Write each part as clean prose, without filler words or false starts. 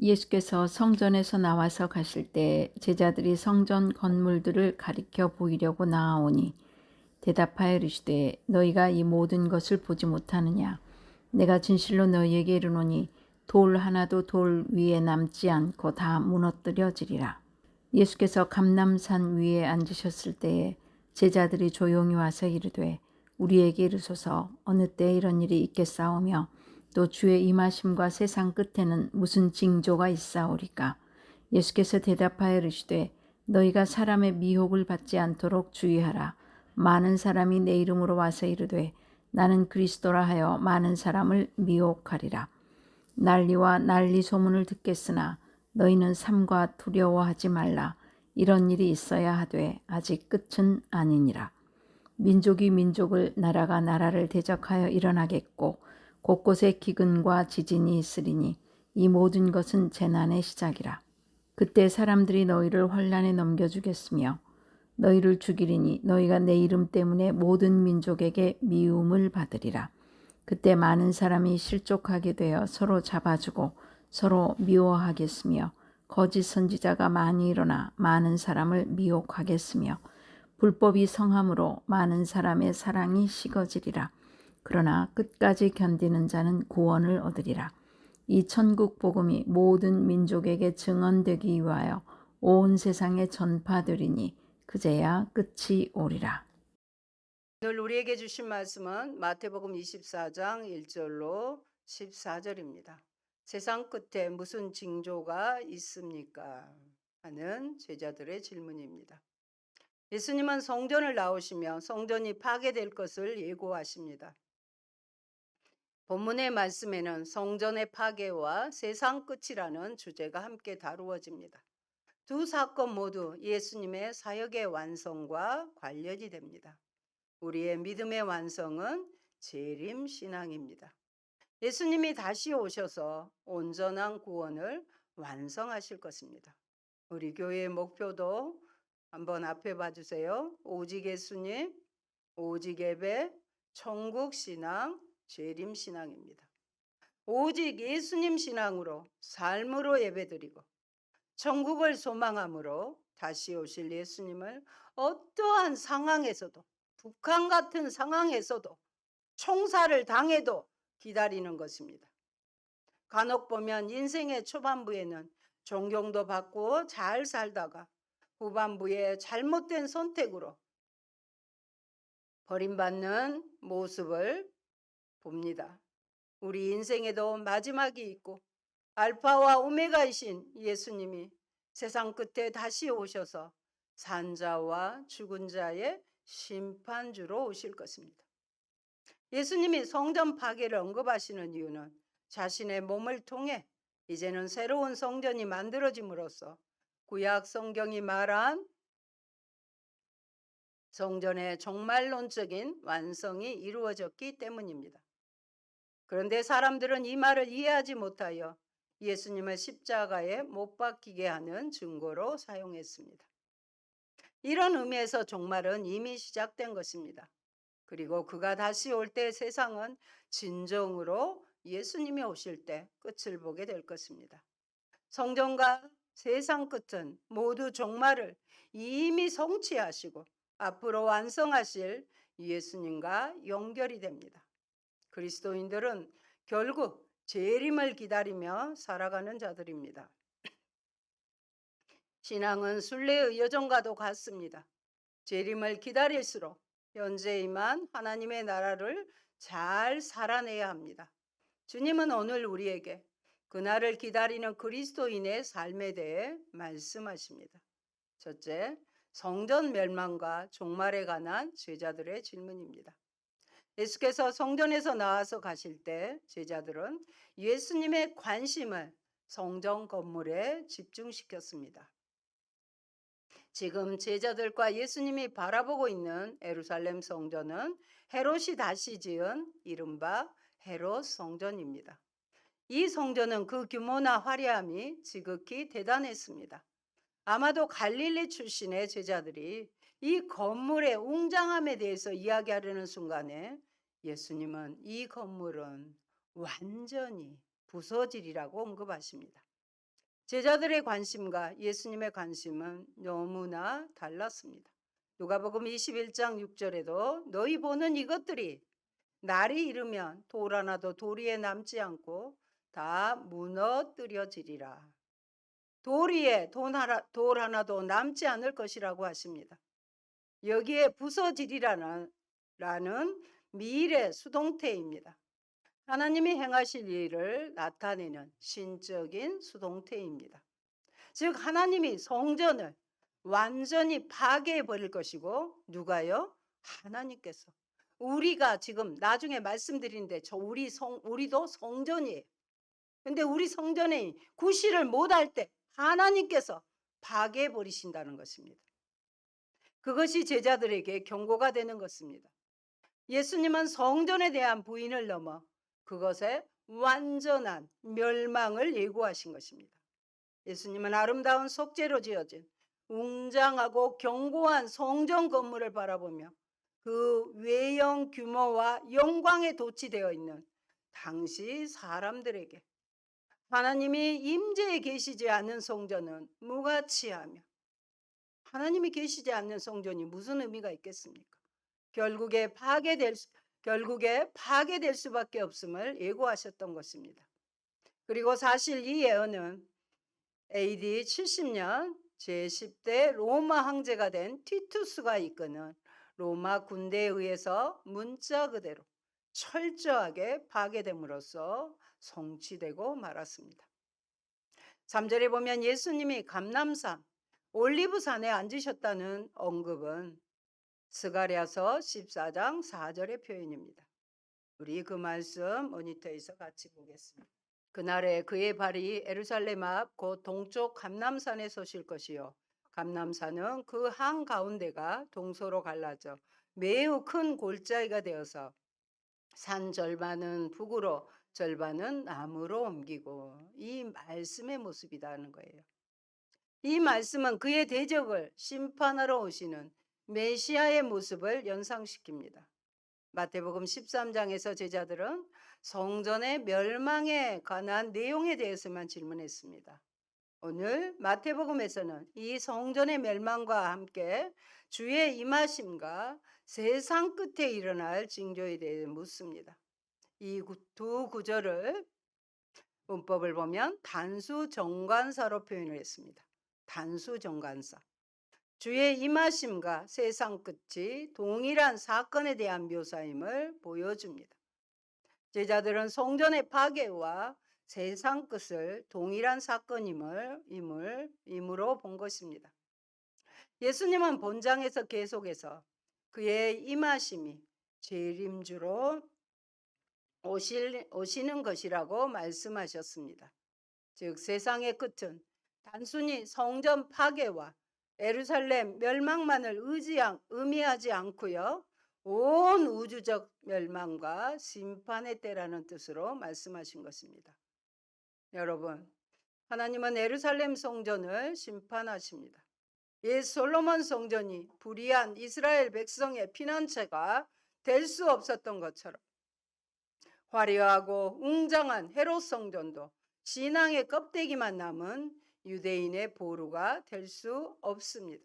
예수께서 성전에서 나와서 가실 때 제자들이 성전 건물들을 가리켜 보이려고 나아오니 대답하여 이르시되 너희가 이 모든 것을 보지 못하느냐. 내가 진실로 너희에게 이르노니 돌 하나도 돌 위에 남지 않고 다 무너뜨려지리라. 예수께서 감람산 위에 앉으셨을 때에 제자들이 조용히 와서 이르되 우리에게 이르소서 어느 때에 이런 일이 있겠사오며 또 주의 임하심과 세상 끝에는 무슨 징조가 있사오리까. 예수께서 대답하여 이르시되 너희가 사람의 미혹을 받지 않도록 주의하라. 많은 사람이 내 이름으로 와서 이르되 나는 그리스도라 하여 많은 사람을 미혹하리라. 난리와 난리 소문을 듣겠으나 너희는 삼가 두려워하지 말라. 이런 일이 있어야 하되 아직 끝은 아니니라. 민족이 민족을 나라가 나라를 대적하여 일어나겠고 곳곳에 기근과 지진이 있으리니 이 모든 것은 재난의 시작이라. 그때 사람들이 너희를 환난에 넘겨주겠으며 너희를 죽이리니 너희가 내 이름 때문에 모든 민족에게 미움을 받으리라. 그때 많은 사람이 실족하게 되어 서로 잡아주고 서로 미워하겠으며 거짓 선지자가 많이 일어나 많은 사람을 미혹하겠으며 불법이 성함으로 많은 사람의 사랑이 식어지리라. 그러나 끝까지 견디는 자는 구원을 얻으리라. 이 천국 복음이 모든 민족에게 증언되기 위하여 온 세상에 전파되리니 그제야 끝이 오리라. 오늘 우리에게 주신 말씀은 마태복음 24장 1절로 14절입니다. 세상 끝에 무슨 징조가 있습니까? 하는 제자들의 질문입니다. 예수님은 성전을 나오시며 성전이 파괴될 것을 예고하십니다. 본문의 말씀에는 성전의 파괴와 세상 끝이라는 주제가 함께 다루어집니다. 두 사건 모두 예수님의 사역의 완성과 관련이 됩니다. 우리의 믿음의 완성은 재림 신앙입니다. 예수님이 다시 오셔서 온전한 구원을 완성하실 것입니다. 우리 교회의 목표도 한번 앞에 봐주세요. 오직 예수님, 오직 예배, 천국 신앙, 재림 신앙입니다. 오직 예수님 신앙으로 삶으로 예배드리고 천국을 소망함으로 다시 오실 예수님을 어떠한 상황에서도 북한 같은 상황에서도 총살을 당해도 기다리는 것입니다. 간혹 보면 인생의 초반부에는 존경도 받고 잘 살다가 후반부에 잘못된 선택으로 버림받는 모습을 봅니다. 우리 인생에도 마지막이 있고 알파와 오메가이신 예수님이 세상 끝에 다시 오셔서 산자와 죽은 자의 심판주로 오실 것입니다. 예수님이 성전 파괴를 언급하시는 이유는 자신의 몸을 통해 이제는 새로운 성전이 만들어짐으로써 구약 성경이 말한 성전의 종말론적인 완성이 이루어졌기 때문입니다. 그런데 사람들은 이 말을 이해하지 못하여 예수님을 십자가에 못 박히게 하는 증거로 사용했습니다. 이런 의미에서 종말은 이미 시작된 것입니다. 그리고 그가 다시 올 때 세상은 진정으로 예수님이 오실 때 끝을 보게 될 것입니다. 성전과 세상 끝은 모두 종말을 이미 성취하시고 앞으로 완성하실 예수님과 연결이 됩니다. 그리스도인들은 결국 재림을 기다리며 살아가는 자들입니다. 신앙은 순례의 여정과도 같습니다. 재림을 기다릴수록 현재이만 하나님의 나라를 잘 살아내야 합니다. 주님은 오늘 우리에게 그날을 기다리는 그리스도인의 삶에 대해 말씀하십니다. 첫째, 성전 멸망과 종말에 관한 제자들의 질문입니다. 예수께서 성전에서 나와서 가실 때 제자들은 예수님의 관심을 성전 건물에 집중시켰습니다. 지금 제자들과 예수님이 바라보고 있는 예루살렘 성전은 헤롯이 다시 지은 이른바 헤롯 성전입니다. 이 성전은 그 규모나 화려함이 지극히 대단했습니다. 아마도 갈릴리 출신의 제자들이 이 건물의 웅장함에 대해서 이야기하려는 순간에 예수님은 이 건물은 완전히 부서지리라고 언급하십니다. 제자들의 관심과 예수님의 관심은 너무나 달랐습니다. 누가복음 21장 6절에도 너희 보는 이것들이 날이 이르면 돌 하나도 도리에 남지 않고 다 무너뜨려지리라. 돌 위에 돌 하나도 남지 않을 것이라고 하십니다. 여기에 부서지리라는 미래 수동태입니다. 하나님이 행하실 일을 나타내는 신적인 수동태입니다. 즉 하나님이 성전을 완전히 파괴해 버릴 것이고 누가요? 하나님께서. 우리가 지금 나중에 말씀드리는데 우리도 성전이에요. 근데 우리 성전에 구실을 못할 때 하나님께서 파괴해 버리신다는 것입니다. 그것이 제자들에게 경고가 되는 것입니다. 예수님은 성전에 대한 부인을 넘어 그것의 완전한 멸망을 예고하신 것입니다. 예수님은 아름다운 석재로 지어진 웅장하고 견고한 성전 건물을 바라보며 그 외형 규모와 영광에 도취되어 있는 당시 사람들에게 하나님이 임재에 계시지 않는 성전은 무가치하며, 하나님이 계시지 않는 성전이 무슨 의미가 있겠습니까? 결국에 파괴될 수밖에 없음을 예고하셨던 것입니다. 그리고 사실 이 예언은 AD 70년 제10대 로마 황제가 된 티투스가 이끄는 로마 군대에 의해서 문자 그대로 철저하게 파괴됨으로써 성취되고 말았습니다. 3절에 보면 예수님이 감람산 올리브산에 앉으셨다는 언급은 스가랴서 14장 4절의 표현입니다. 우리 그 말씀 모니터에서 같이 보겠습니다. 그날에 그의 발이 예루살렘 앞 곧 동쪽 감람산에 서실 것이요 감람산은 그 한가운데가 동서로 갈라져 매우 큰 골짜기가 되어서 산 절반은 북으로 절반은 남으로 옮기고, 이 말씀의 모습이라는 거예요. 이 말씀은 그의 대적을 심판하러 오시는 메시아의 모습을 연상시킵니다. 마태복음 13장에서 제자들은 성전의 멸망에 관한 내용에 대해서만 질문했습니다. 오늘 마태복음에서는 이 성전의 멸망과 함께 주의 임하심과 세상 끝에 일어날 징조에 대해 묻습니다. 이 두 구절을 문법을 보면 단수 정관사로 표현을 했습니다. 단수 정관사. 주의 임하심과 세상 끝이 동일한 사건에 대한 묘사임을 보여줍니다. 제자들은 성전의 파괴와 세상 끝을 동일한 사건임으로 본 것입니다. 예수님은 본장에서 계속해서 그의 임하심이 재림주로 오시는 것이라고 말씀하셨습니다. 즉 세상의 끝은 단순히 성전 파괴와 예루살렘 멸망만을 의미하지 않고요, 온 우주적 멸망과 심판의 때라는 뜻으로 말씀하신 것입니다. 여러분, 하나님은 예루살렘 성전을 심판하십니다. 옛 솔로몬 성전이 불의한 이스라엘 백성의 피난처가 될 수 없었던 것처럼 화려하고 웅장한 헤롯 성전도 신앙의 껍데기만 남은 유대인의 보루가 될 수 없습니다.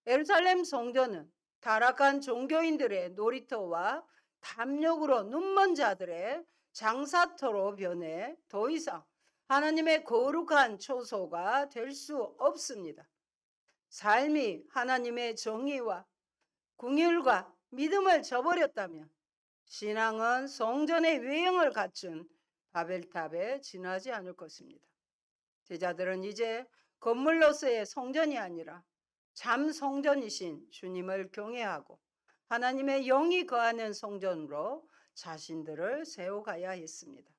예루살렘 성전은 타락한 종교인들의 놀이터와 탐욕으로 눈먼 자들의 장사터로 변해 더 이상 하나님의 거룩한 초소가 될 수 없습니다. 삶이 하나님의 정의와 긍휼과 믿음을 저버렸다면 신앙은 성전의 외형을 갖춘 바벨탑에 지나지 않을 것입니다. 제자들은 이제 건물로서의 성전이 아니라 참 성전이신 주님을 경외하고 하나님의 영이 거하는 성전으로 자신들을 세워가야 했습니다.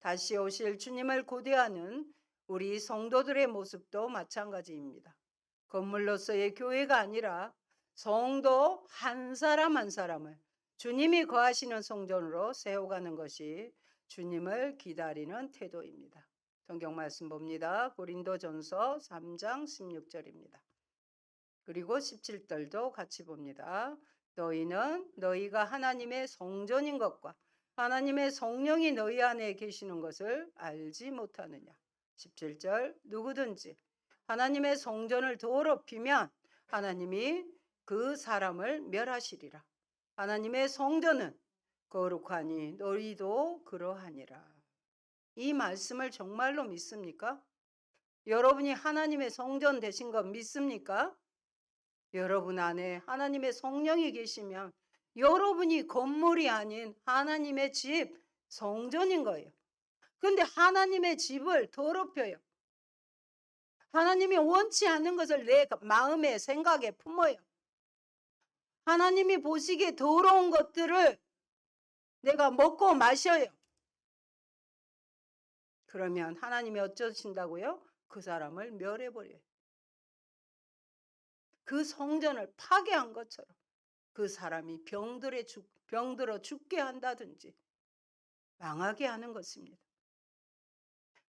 다시 오실 주님을 고대하는 우리 성도들의 모습도 마찬가지입니다. 건물로서의 교회가 아니라 성도 한 사람 한 사람을 주님이 거하시는 성전으로 세워가는 것이 주님을 기다리는 태도입니다. 성경 말씀 봅니다. 고린도전서 3장 16절입니다. 그리고 17절도 같이 봅니다. 너희는 너희가 하나님의 성전인 것과 하나님의 성령이 너희 안에 계시는 것을 알지 못하느냐. 17절 누구든지 하나님의 성전을 더럽히면 하나님이 그 사람을 멸하시리라. 하나님의 성전은 거룩하니 너희도 그러하니라. 이 말씀을 정말로 믿습니까? 여러분이 하나님의 성전 되신 거 믿습니까? 여러분 안에 하나님의 성령이 계시면 여러분이 건물이 아닌 하나님의 집, 성전인 거예요. 근데 하나님의 집을 더럽혀요. 하나님이 원치 않는 것을 내 마음에 생각에 품어요. 하나님이 보시기에 더러운 것들을 내가 먹고 마셔요. 그러면 하나님이 어쩌신다고요? 그 사람을 멸해버려요. 그 성전을 파괴한 것처럼 그 사람이 병들어 죽게 한다든지 망하게 하는 것입니다.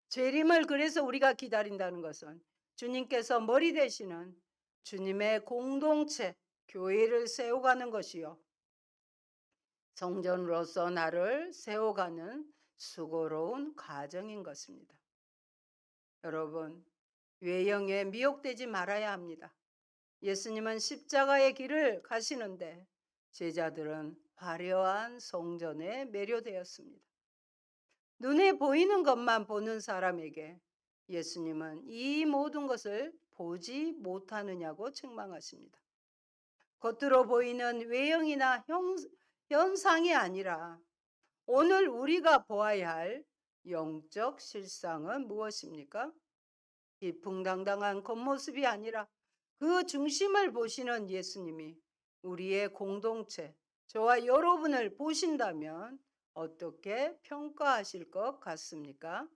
재림을 그래서 우리가 기다린다는 것은 주님께서 머리 되시는 주님의 공동체, 교회를 세워가는 것이요. 성전으로서 나를 세워가는 수고로운 과정인 것입니다. 여러분, 외형에 미혹되지 말아야 합니다. 예수님은 십자가의 길을 가시는데 제자들은 화려한 성전에 매료되었습니다. 눈에 보이는 것만 보는 사람에게 예수님은 이 모든 것을 보지 못하느냐고 책망하십니다. 겉으로 보이는 외형이나 현상이 아니라 오늘 우리가 보아야 할 영적 실상은 무엇입니까? 이풍당당한 겉모습이 아니라 그 중심을 보시는 예수님이 우리의 공동체, 저와 여러분을 보신다면 어떻게 평가하실 것 같습니까?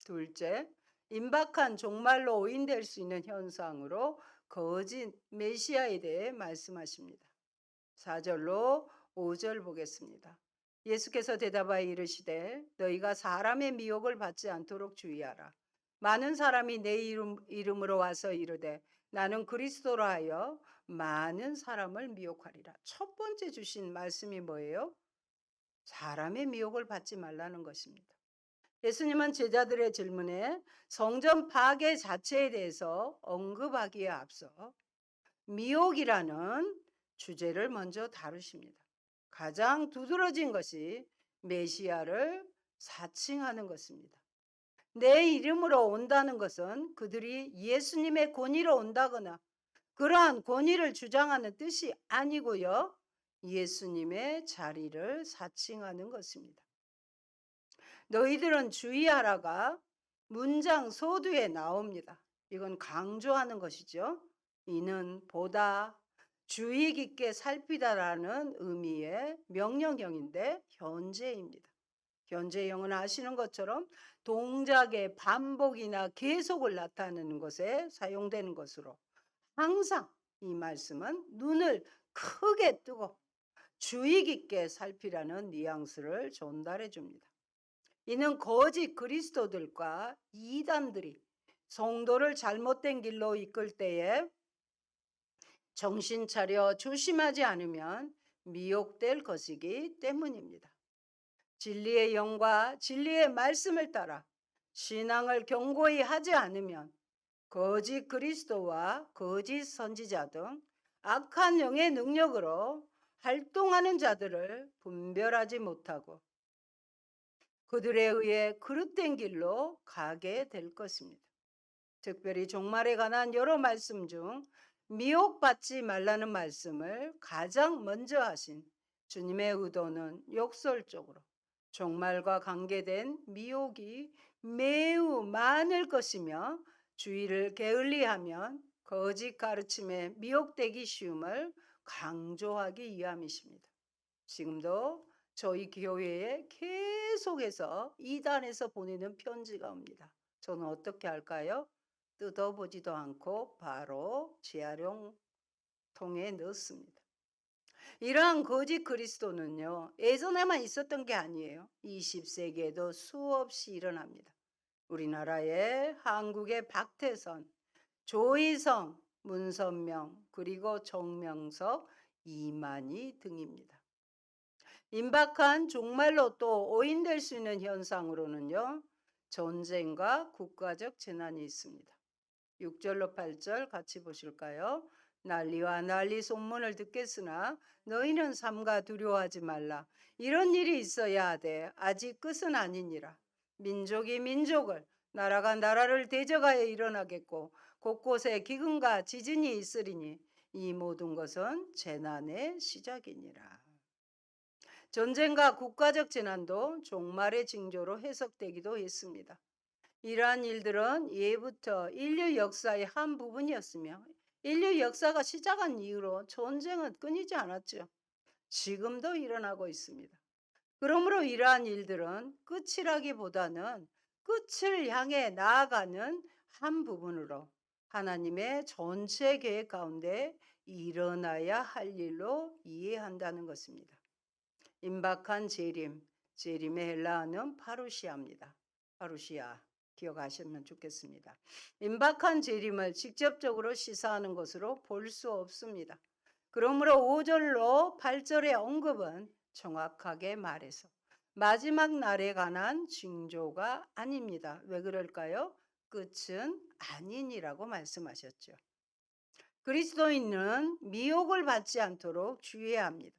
둘째, 임박한 종말로 오인될 수 있는 현상으로 거짓 메시아에 대해 말씀하십니다. 4절로 5절 보겠습니다. 예수께서 대답하여 이르시되 너희가 사람의 미혹을 받지 않도록 주의하라. 많은 사람이 내 이름으로 와서 이르되 나는 그리스도라 하여 많은 사람을 미혹하리라. 첫 번째 주신 말씀이 뭐예요? 사람의 미혹을 받지 말라는 것입니다. 예수님은 제자들의 질문에 성전 파괴 자체에 대해서 언급하기에 앞서 미혹이라는 주제를 먼저 다루십니다. 가장 두드러진 것이 메시아를 사칭하는 것입니다. 내 이름으로 온다는 것은 그들이 예수님의 권위로 온다거나 그러한 권위를 주장하는 뜻이 아니고요. 예수님의 자리를 사칭하는 것입니다. 너희들은 주의하라가 문장 소두에 나옵니다. 이건 강조하는 것이죠. 이는 보다 주의 깊게 살피다라는 의미의 명령형인데 현재입니다. 현재형은 아시는 것처럼 동작의 반복이나 계속을 나타내는 것에 사용되는 것으로 항상 이 말씀은 눈을 크게 뜨고 주의 깊게 살피라는 뉘앙스를 전달해 줍니다. 이는 거짓 그리스도들과 이단들이 성도를 잘못된 길로 이끌 때에 정신 차려 조심하지 않으면 미혹될 것이기 때문입니다. 진리의 영과 진리의 말씀을 따라 신앙을 견고히 하지 않으면 거짓 그리스도와 거짓 선지자 등 악한 영의 능력으로 활동하는 자들을 분별하지 못하고 그들에 의해 그릇된 길로 가게 될 것입니다. 특별히 종말에 관한 여러 말씀 중 미혹받지 말라는 말씀을 가장 먼저 하신 주님의 의도는 역설적으로 종말과 관계된 미혹이 매우 많을 것이며 주의를 게을리하면 거짓 가르침에 미혹되기 쉬움을 강조하기 위함이십니다. 지금도 저희 교회에 계속해서 이단에서 보내는 편지가 옵니다. 저는 어떻게 할까요? 뜯어보지도 않고 바로 재활용통에 넣습니다. 이러한 거짓 그리스도는요, 예전에만 있었던 게 아니에요. 20세기에도 수없이 일어납니다. 우리나라의 한국의 박태선, 조희성, 문선명, 그리고 정명석, 이만희 등입니다. 임박한 종말로 또 오인될 수 있는 현상으로는요, 전쟁과 국가적 재난이 있습니다. 6절로 8절 같이 보실까요? 난리와 난리 소문을 듣겠으나 너희는 삼가 두려워하지 말라. 이런 일이 있어야 하되 아직 끝은 아니니라. 민족이 민족을, 나라가 나라를 대적하여 일어나겠고 곳곳에 기근과 지진이 있으리니 이 모든 것은 재난의 시작이니라. 전쟁과 국가적 재난도 종말의 징조로 해석되기도 했습니다. 이러한 일들은 예부터 인류 역사의 한 부분이었으며 인류 역사가 시작한 이후로 전쟁은 끊이지 않았죠. 지금도 일어나고 있습니다. 그러므로 이러한 일들은 끝이라기보다는 끝을 향해 나아가는 한 부분으로 하나님의 전체 계획 가운데 일어나야 할 일로 이해한다는 것입니다. 임박한 재림, 재림의 헬라어는 파루시아입니다. 파루시아 기억하시면 좋겠습니다. 임박한 재림을 직접적으로 시사하는 것으로 볼 수 없습니다. 그러므로 5절로 8절의 언급은 정확하게 말해서 마지막 날에 관한 징조가 아닙니다. 왜 그럴까요? 끝은 아니니라고 말씀하셨죠. 그리스도인은 미혹을 받지 않도록 주의해야 합니다.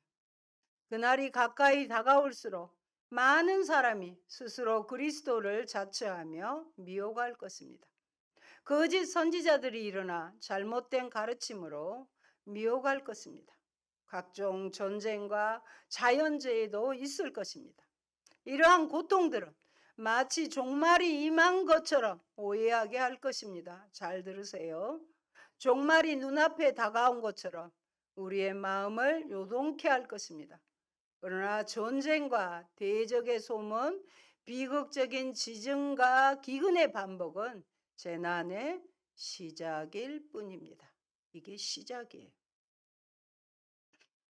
그날이 가까이 다가올수록 많은 사람이 스스로 그리스도를 자처하며 미혹할 것입니다. 거짓 선지자들이 일어나 잘못된 가르침으로 미혹할 것입니다. 각종 전쟁과 자연재해도 있을 것입니다. 이러한 고통들은 마치 종말이 임한 것처럼 오해하게 할 것입니다. 잘 들으세요. 종말이 눈앞에 다가온 것처럼 우리의 마음을 요동케 할 것입니다. 그러나 전쟁과 대적의 소문, 비극적인 지진과 기근의 반복은 재난의 시작일 뿐입니다. 이게 시작이에요.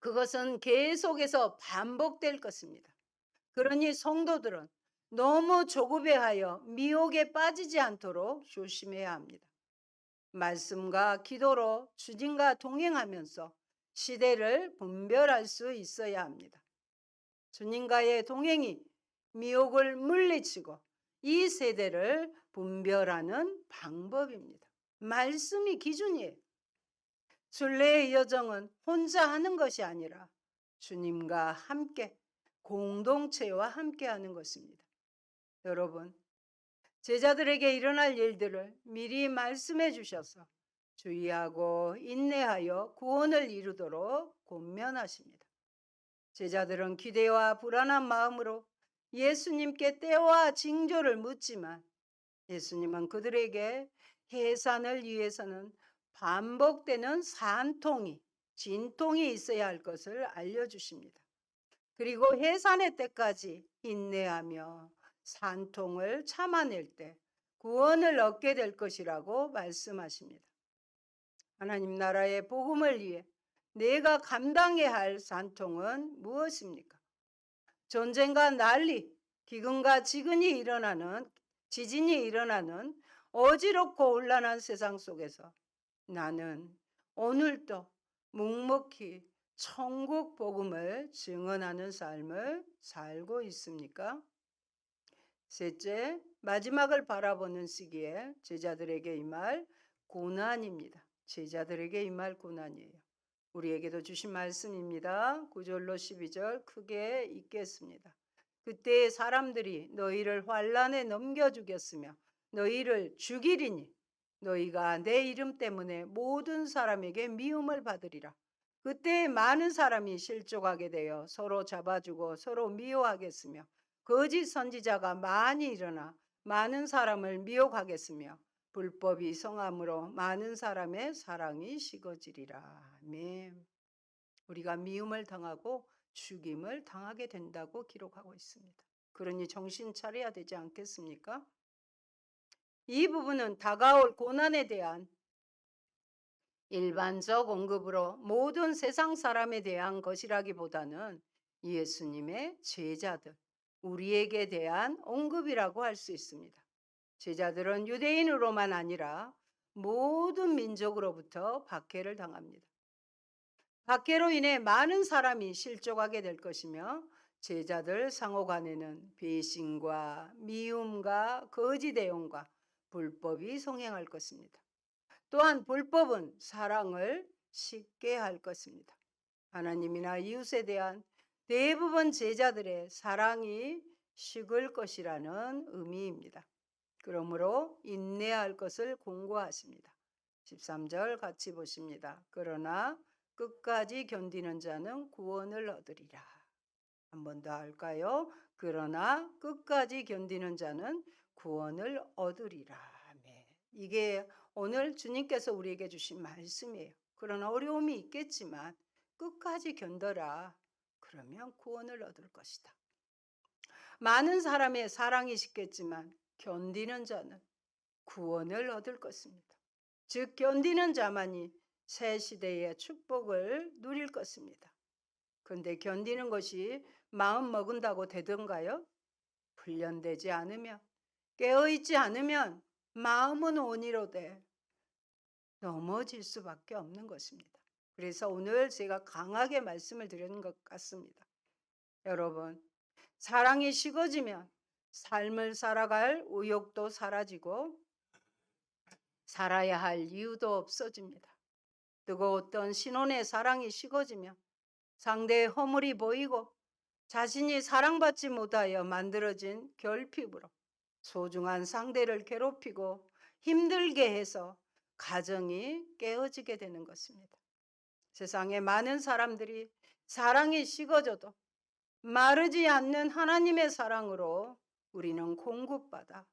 그것은 계속해서 반복될 것입니다. 그러니 성도들은 너무 조급해하여 미혹에 빠지지 않도록 조심해야 합니다. 말씀과 기도로 주님과 동행하면서 시대를 분별할 수 있어야 합니다. 주님과의 동행이 미혹을 물리치고 이 세대를 분별하는 방법입니다. 말씀이 기준이에요. 순례의 여정은 혼자 하는 것이 아니라 주님과 함께 공동체와 함께 하는 것입니다. 여러분, 제자들에게 일어날 일들을 미리 말씀해 주셔서 주의하고 인내하여 구원을 이루도록 권면하십니다. 제자들은 기대와 불안한 마음으로 예수님께 때와 징조를 묻지만 예수님은 그들에게 해산을 위해서는 반복되는 산통이, 진통이 있어야 할 것을 알려주십니다. 그리고 해산의 때까지 인내하며 산통을 참아낼 때 구원을 얻게 될 것이라고 말씀하십니다. 하나님 나라의 복음을 위해 내가 감당해야 할 산통은 무엇입니까? 전쟁과 난리, 기근과 지진이 일어나는 어지럽고 혼란한 세상 속에서 나는 오늘도 묵묵히 천국 복음을 증언하는 삶을 살고 있습니까? 셋째, 마지막을 바라보는 시기에 제자들에게 임할 고난입니다. 제자들에게 임할 고난이에요. 우리에게도 주신 말씀입니다. 9절로 12절 크게 읽겠습니다. 그때 사람들이 너희를 환란에 넘겨 주겠으며 너희를 죽이리니 너희가 내 이름 때문에 모든 사람에게 미움을 받으리라. 그때 많은 사람이 실족하게 되어 서로 잡아주고 서로 미워하겠으며 거짓 선지자가 많이 일어나 많은 사람을 미혹하겠으며 불법이 성함으로 많은 사람의 사랑이 식어지리라. 아멘. 우리가 미움을 당하고 죽임을 당하게 된다고 기록하고 있습니다. 그러니 정신 차려야 되지 않겠습니까? 이 부분은 다가올 고난에 대한 일반적 언급으로 모든 세상 사람에 대한 것이라기보다는 예수님의 제자들, 우리에게 대한 언급이라고 할 수 있습니다. 제자들은 유대인으로만 아니라 모든 민족으로부터 박해를 당합니다. 박해로 인해 많은 사람이 실족하게 될 것이며 제자들 상호 간에는 배신과 미움과 거짓 애용과 불법이 성행할 것입니다. 또한 불법은 사랑을 식게 할 것입니다. 하나님이나 이웃에 대한 대부분 제자들의 사랑이 식을 것이라는 의미입니다. 그러므로 인내할 것을 공고하십니다. 13절 같이 보십니다. 그러나 끝까지 견디는 자는 구원을 얻으리라. 한 번 더 할까요? 그러나 끝까지 견디는 자는 구원을 얻으리라. 아멘. 이게 오늘 주님께서 우리에게 주신 말씀이에요. 그러나 어려움이 있겠지만 끝까지 견뎌라. 그러면 구원을 얻을 것이다. 많은 사람의 사랑이 식겠지만 견디는 자는 구원을 얻을 것입니다. 즉 견디는 자만이 새 시대의 축복을 누릴 것입니다. 그런데 견디는 것이 마음 먹은다고 되던가요? 훈련되지 않으면, 깨어있지 않으면 마음은 온이로되 넘어질 수밖에 없는 것입니다. 그래서 오늘 제가 강하게 말씀을 드리는 것 같습니다. 여러분, 사랑이 식어지면 삶을 살아갈 의욕도 사라지고 살아야 할 이유도 없어집니다. 뜨거웠던 신혼의 사랑이 식어지면 상대의 허물이 보이고 자신이 사랑받지 못하여 만들어진 결핍으로 소중한 상대를 괴롭히고 힘들게 해서 가정이 깨어지게 되는 것입니다. 세상에 많은 사람들이 사랑이 식어져도 마르지 않는 하나님의 사랑으로 우리는 공급받아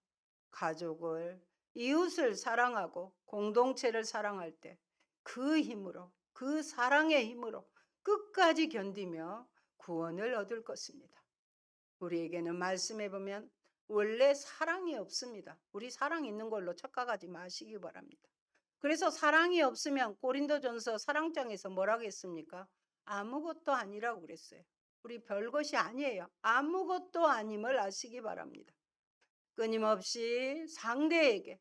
가족을, 이웃을 사랑하고 공동체를 사랑할 때 그 힘으로, 그 사랑의 힘으로 끝까지 견디며 구원을 얻을 것입니다. 우리에게는 말씀해 보면 원래 사랑이 없습니다. 우리 사랑 있는 걸로 착각하지 마시기 바랍니다. 그래서 사랑이 없으면 고린도전서 사랑장에서 뭐라고 했습니까? 아무것도 아니라고 그랬어요. 우리 별것이 아니에요. 아무것도 아님을 아시기 바랍니다. 끊임없이 상대에게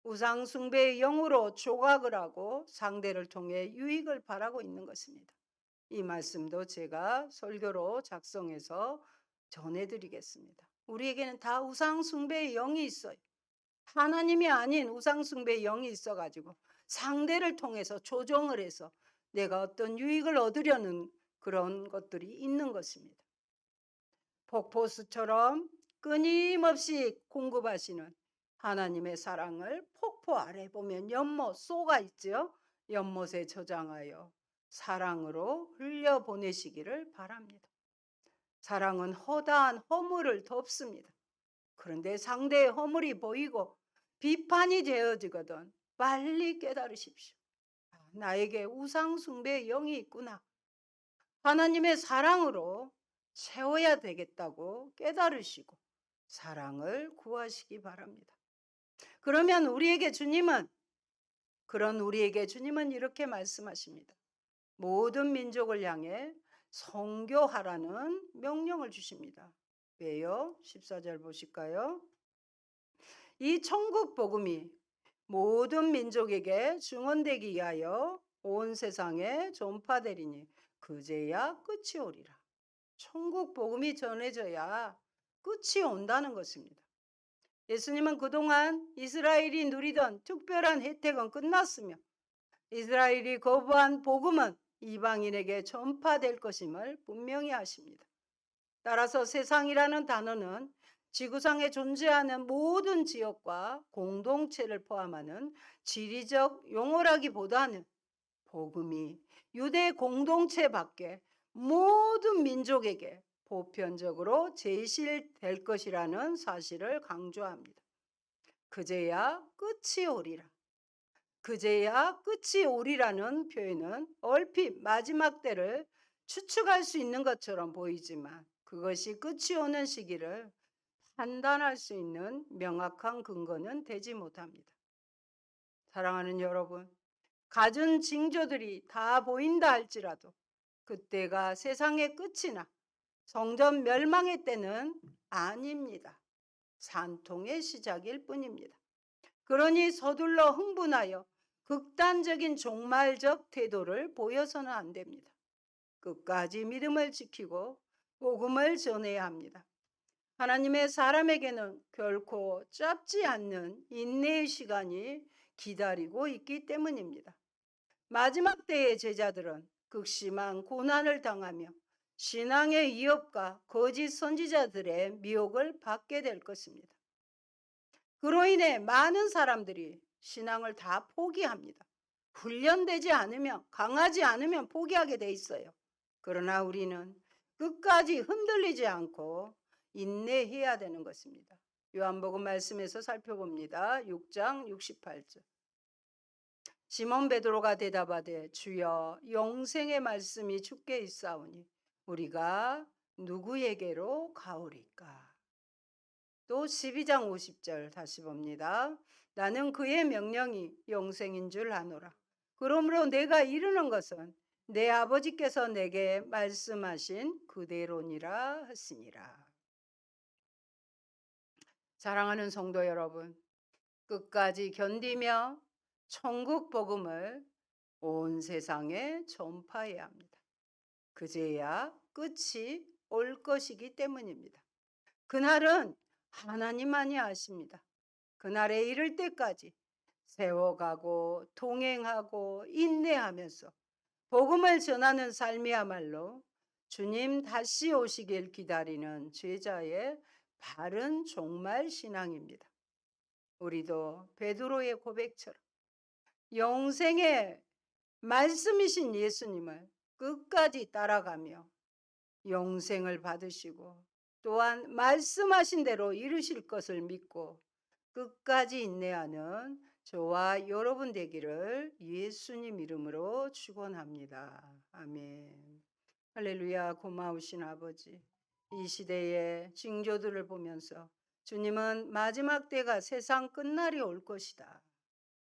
우상숭배의 영으로 조각을 하고 상대를 통해 유익을 바라고 있는 것입니다. 이 말씀도 제가 설교로 작성해서 전해드리겠습니다. 우리에게는 다 우상숭배의 영이 있어요. 하나님이 아닌 우상숭배의 영이 있어가지고 상대를 통해서 조종을 해서 내가 어떤 유익을 얻으려는 그런 것들이 있는 것입니다. 폭포수처럼 끊임없이 공급하시는 하나님의 사랑을 폭포 아래 보면 연못, 쏘가 있죠. 연못에 저장하여 사랑으로 흘려보내시기를 바랍니다. 사랑은 허다한 허물을 덮습니다. 그런데 상대의 허물이 보이고 비판이 되어지거든 빨리 깨달으십시오. 나에게 우상숭배의 영이 있구나. 하나님의 사랑으로 채워야 되겠다고 깨달으시고 사랑을 구하시기 바랍니다. 그러면 우리에게 주님은 이렇게 말씀하십니다. 모든 민족을 향해 선교하라는 명령을 주십니다. 왜요? 14절 보실까요? 이 천국 복음이 모든 민족에게 증언되기 위하여 온 세상에 전파되리니 그제야 끝이 오리라. 천국 복음이 전해져야 끝이 온다는 것입니다. 예수님은 그동안 이스라엘이 누리던 특별한 혜택은 끝났으며 이스라엘이 거부한 복음은 이방인에게 전파될 것임을 분명히 하십니다. 따라서 세상이라는 단어는 지구상에 존재하는 모든 지역과 공동체를 포함하는 지리적 용어라기보다는 복음이 유대 공동체 밖에 모든 민족에게 보편적으로 제시될 것이라는 사실을 강조합니다. 그제야 끝이 오리라. 그제야 끝이 오리라는 표현은 얼핏 마지막 때를 추측할 수 있는 것처럼 보이지만 그것이 끝이 오는 시기를 판단할 수 있는 명확한 근거는 되지 못합니다. 사랑하는 여러분, 갖은 징조들이 다 보인다 할지라도 그때가 세상의 끝이나 성전 멸망의 때는 아닙니다. 산통의 시작일 뿐입니다. 그러니 서둘러 흥분하여 극단적인 종말적 태도를 보여서는 안 됩니다. 끝까지 믿음을 지키고 복음을 전해야 합니다. 하나님의 사람에게는 결코 짧지 않는 인내의 시간이 기다리고 있기 때문입니다. 마지막 때의 제자들은 극심한 고난을 당하며 신앙의 위협과 거짓 선지자들의 미혹을 받게 될 것입니다. 그로 인해 많은 사람들이 신앙을 다 포기합니다. 훈련되지 않으면, 강하지 않으면 포기하게 돼 있어요. 그러나 우리는 끝까지 흔들리지 않고 인내해야 되는 것입니다. 요한복음 말씀에서 살펴봅니다. 6장 68절. 시몬 베드로가 대답하되 주여 영생의 말씀이 주께 있사오니 우리가 누구에게로 가오리까? 또 12장 50절 다시 봅니다. 나는 그의 명령이 영생인 줄 아노라. 그러므로 내가 이르는 것은 내 아버지께서 내게 말씀하신 그대로니라 하시니라. 사랑하는 성도 여러분, 끝까지 견디며 천국 복음을 온 세상에 전파해야 합니다. 그제야 끝이 올 것이기 때문입니다. 그날은 하나님만이 아십니다. 그날에 이를 때까지 세워가고 동행하고 인내하면서 복음을 전하는 삶이야말로 주님 다시 오시길 기다리는 제자의 바른 종말 신앙입니다. 우리도 베드로의 고백처럼 영생의 말씀이신 예수님을 끝까지 따라가며 영생을 받으시고 또한 말씀하신 대로 이루실 것을 믿고 끝까지 인내하는 저와 여러분 되기를 예수님 이름으로 축원합니다. 아멘. 할렐루야. 고마우신 아버지, 이 시대의 징조들을 보면서 주님은 마지막 때가 세상 끝날이 올 것이다.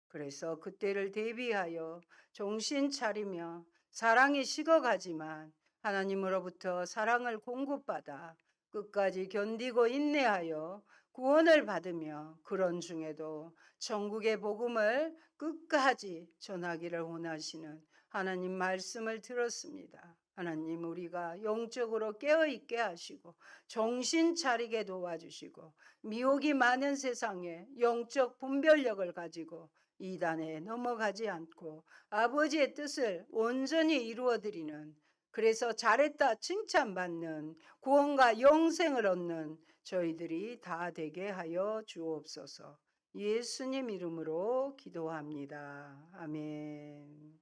그래서 그때를 대비하여 정신 차리며 사랑이 식어가지만 하나님으로부터 사랑을 공급받아 끝까지 견디고 인내하여 구원을 받으며 그런 중에도 천국의 복음을 끝까지 전하기를 원하시는 하나님 말씀을 들었습니다. 하나님, 우리가 영적으로 깨어있게 하시고 정신 차리게 도와주시고 미혹이 많은 세상에 영적 분별력을 가지고 이단에 넘어가지 않고 아버지의 뜻을 온전히 이루어드리는, 그래서 잘했다 칭찬받는 구원과 영생을 얻는 저희들이 다 되게 하여 주옵소서. 예수님 이름으로 기도합니다. 아멘.